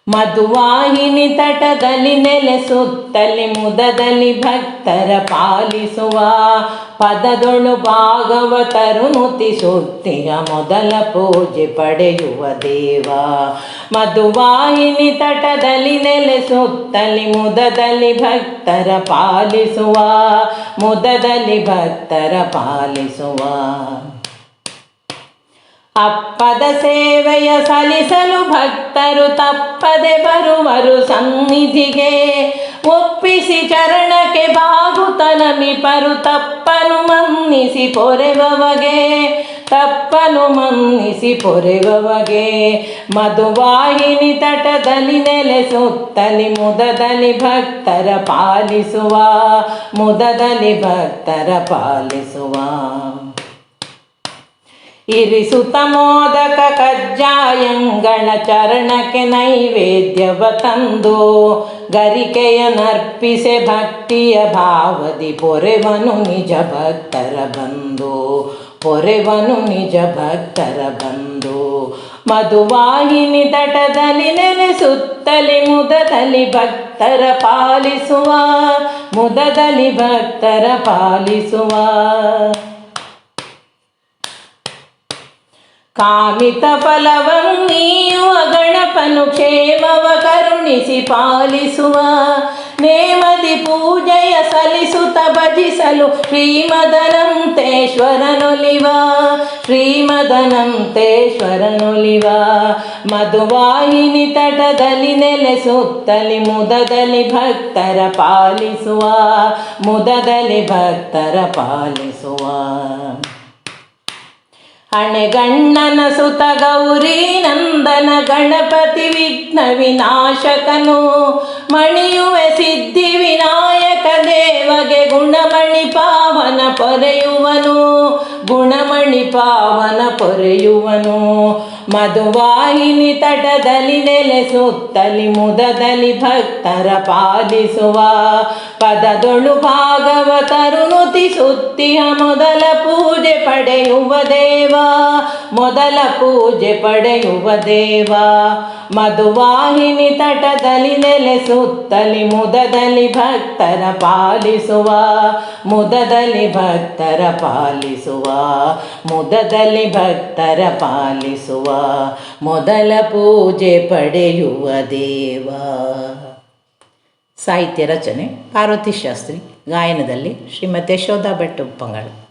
ಮಧುವಾಹಿನಿ ತಟದಲ್ಲಿ ನೆಲೆಸುತ್ತಲಿ ಮುದದಲ್ಲಿ ಭಕ್ತರ ಪಾಲಿಸುವ ಪದದೊಳು ಭಾಗವತರು ನುತಿಸುತ್ತಿಯ ಮೊದಲ ಪೂಜೆ ಪಡೆಯುವ ದೇವ. ಮಧುವಾಹಿನಿ ತಟದಲ್ಲಿ ನೆಲೆಸುತ್ತಲಿ ಮುದದಲ್ಲಿ ಭಕ್ತರ ಪಾಲಿಸುವ ಮುದದಲ್ಲಿ ಭಕ್ತರ ಪಾಲಿಸುವ ಅಪ್ಪದ ಸೇವೆಯ ಸಲ್ಲಿಸಲು ಭಕ್ತರು ತಪ್ಪದೆ ಬರುವರು ಸನ್ನಿಧಿಗೆ. ಒಪ್ಪಿಸಿ ಚರಣಕ್ಕೆ ಬಾಗುತ್ತ ನಮಿಪರು ತಪ್ಪನು ಮನ್ನಿಸಿ ಪೊರೆವವಗೆ ತಪ್ಪನು ಮನ್ನಿಸಿ ಪೊರೆವವಗೆ. ಮಧುವಾಹಿನಿ ತಟದಲ್ಲಿ ನೆಲೆಸುತ್ತಲಿ ಮುದದಲ್ಲಿ ಭಕ್ತರ ಪಾಲಿಸುವ ಮುದದಲ್ಲಿ ಭಕ್ತರ ಪಾಲಿಸುವ ಇರಿಸುತ್ತ ಮೋದಕ ಕಜ್ಜಾಯಂಗಳ ಚರಣಕ್ಕೆ ನೈವೇದ್ಯವ ತಂದು ಗರಿಕೆಯ ನರ್ಪಿಸೆ ಭಕ್ತಿಯ ಭಾವದಿ ಪೊರೆವನು ನಿಜ ಭಕ್ತರ ಬಂದು ಪೊರೆವನು ನಿಜ ಭಕ್ತರ ಬಂದು. ಮಧುವಾಹಿನಿ ತಟದಲ್ಲಿ ನೆಲೆಸುತ್ತಲಿ ಮುದದಲ್ಲಿ ಭಕ್ತರ ಪಾಲಿಸುವ ಮುದದಲ್ಲಿ ಭಕ್ತರ ಪಾಲಿಸುವ ಕಾಮಿತ ಫಲವನ್ನೀಯುವ ಗಣಪನು ಕ್ಷೇಮವ ಕರುಣಿಸಿ ಪಾಲಿಸುವ ನೇಮದಿ ಪೂಜೆಯ ಸಲ್ಲಿಸುತ್ತ ಭಜಿಸಲು ಶ್ರೀಮದನಂತೇಶ್ವರನೊಲಿವ ಶ್ರೀಮದನಂತೇಶ್ವರನೊಲಿವ. ಮಧುವಾಹಿನಿ ತಟದಲ್ಲಿ ನೆಲೆಸುತ್ತಲಿ ಮುದದಲ್ಲಿ ಭಕ್ತರ ಪಾಲಿಸುವ ಮುದದಲ್ಲಿ ಭಕ್ತರ ಪಾಲಿಸುವ ಹಣೆಗಣ್ಣನ ಸುತ ಗೌರಿ ನಂದನ ಗಣಪತಿ ವಿಘ್ನ ವಿನಾಶಕನು ಮಣಿಯುವೆ ಸಿದ್ಧಿ ವಿನಾಯಕ ದೇವಗೆ ಗುಣಮಣಿ ಪಾವನ ಪೊರೆಯುವನು ಗುಣಮಣಿ ಪಾವನ ಪೊರೆಯುವನು. ಮಧುವಾಹಿನಿ ತಟದಲ್ಲಿ ನೆಲೆಸುತ್ತಲಿ ಮುದದಲ್ಲಿ ಭಕ್ತರ ಪಾಲಿಸುವ ಪದದೊಳು ಭಾಗವತರು ನುತಿಸುತ್ತಿಯ ಮೊದಲ ಪೂಜೆ ಪಡೆಯುವ ದೇವ ಮೊದಲ ಪೂಜೆ ಪಡೆಯುವ ದೇವ. ಮಧುವಾಹಿನಿ ತಟದಲ್ಲಿ ನೆಲೆಸುತ್ತಲಿ ಮುದದಲ್ಲಿ ಭಕ್ತರ ಪಾಲಿಸುವ ಮುದದಲ್ಲಿ ಭಕ್ತರ ಪಾಲಿಸುವ ಮುದದಲ್ಲಿ ಭಕ್ತರ ಪಾಲಿಸುವ ಮೊದಲ ಪೂಜೆ ಪಡೆಯುವ ದೇವ. ಸಾಹಿತ್ಯ ರಚನೆ ಪಾರ್ವತಿ ಶಾಸ್ತ್ರಿ, ಗಾಯನದಲ್ಲಿ ಶ್ರೀಮತಿ ಯಶೋಧ ಭಟ್ ಉಪ್ಪಂಗಳ.